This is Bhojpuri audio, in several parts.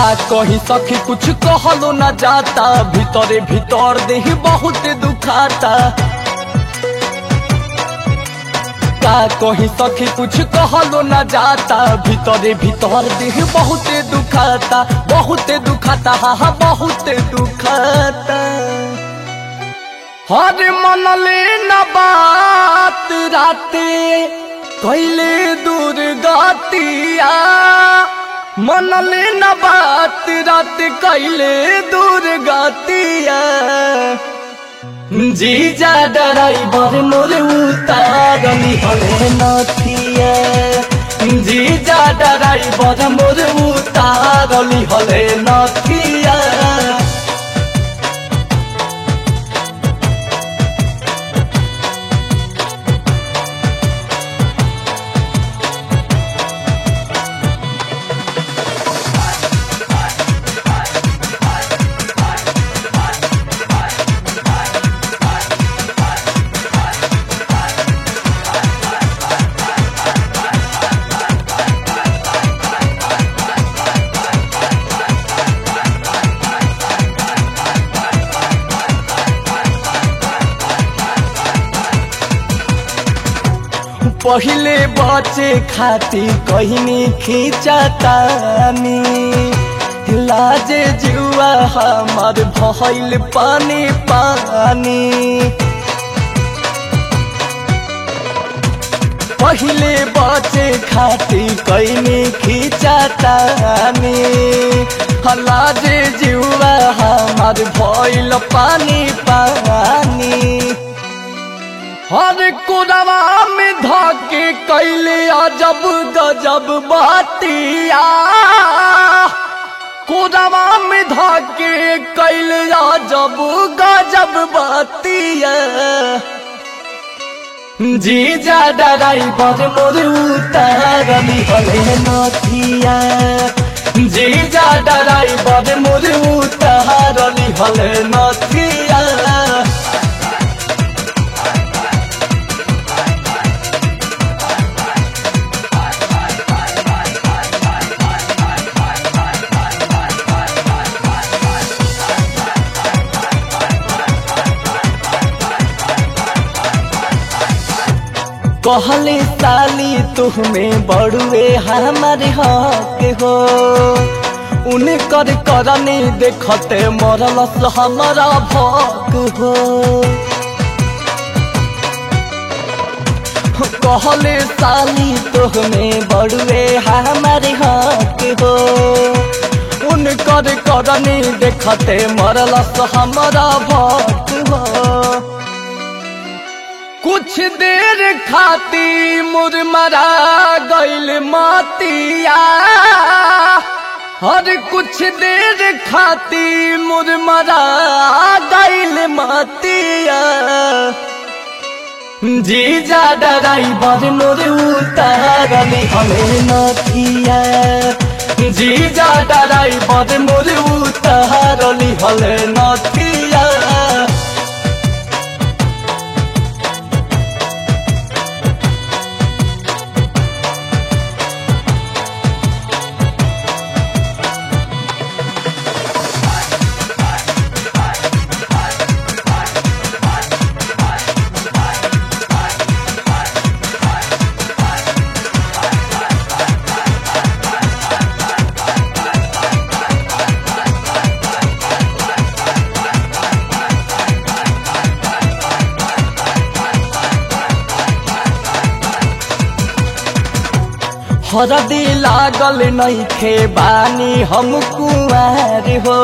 कहीं सखी कुछ कहलो न जाता, भीतरे भीतर देह बहुत दुखाता। का कहीं सखी कुछ कहलो न जाता, भीतरे भीतर देह बहुत दुखाता, बहुत दुखाता, हाँ बहुत दुखाता। हर मनले न बात राते कैले दूर गातिया, मनले न बात रात कैले दूर गातिया। जीजा ड्राइवर मोर उतारली हले नथिया, जीजा ड्राइवर मोर उतारली हले नथिया। पहिले बचे खाती कहनी खींचतानी, लाजे जुआ हमार भइल पानी पानी। पहिले बचे खाती कहनी खींचतानी, लाजे जुआ हमार भइल पानी पानी। हर कोरवा में धाके कैले अजब गजब बातिया, कोरवा में धाके कैले अजब गजब बातिया। जीजा ड्राइवर मोर उतारली हले नथिया, जीजा ड्राइवर मोर उतारली हले नथिया। कहले साली तुम्हें बड़ुए हमारे हक हो, उनकर करनी देखते मरलस हमारा भक हो। कहले साली तुम्हें बड़ुए हमारे हक हो, उनकर करनी देखते मरलस हमारा भक हो। कुछ देर खाती मुरमरा गइल मातिया, हर कुछ देर खाती मुरमरा गइल मातिया। जीजा ड्राइवर मोर उतारली हले नथिया, जीजा ड्राइवर मोर उतारली हले नथिया। हरदी लागल नइखे बानी हम कुंवार हो,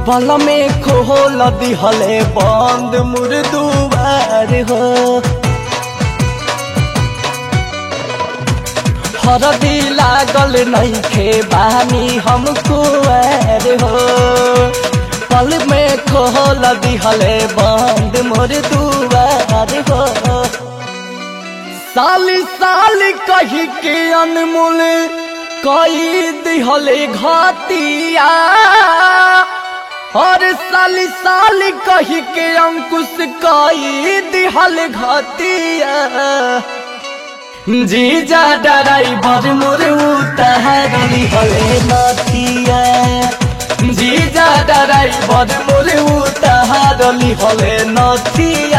पल में खोल दिहले बंद मुर दुआर हो। हरदी लागल नइखे बानी हम कुंवार हो, पल में खोल दिहले बंद मुर दुआर हो। साली साली कही के अनमोल कई दिहले घातिया, और साली साली कही के अंकुश कई दिहल घातिया। जीजा ड्राइवर मोर उतारली हले नथिया, भर मोरे उतारली हले नथिया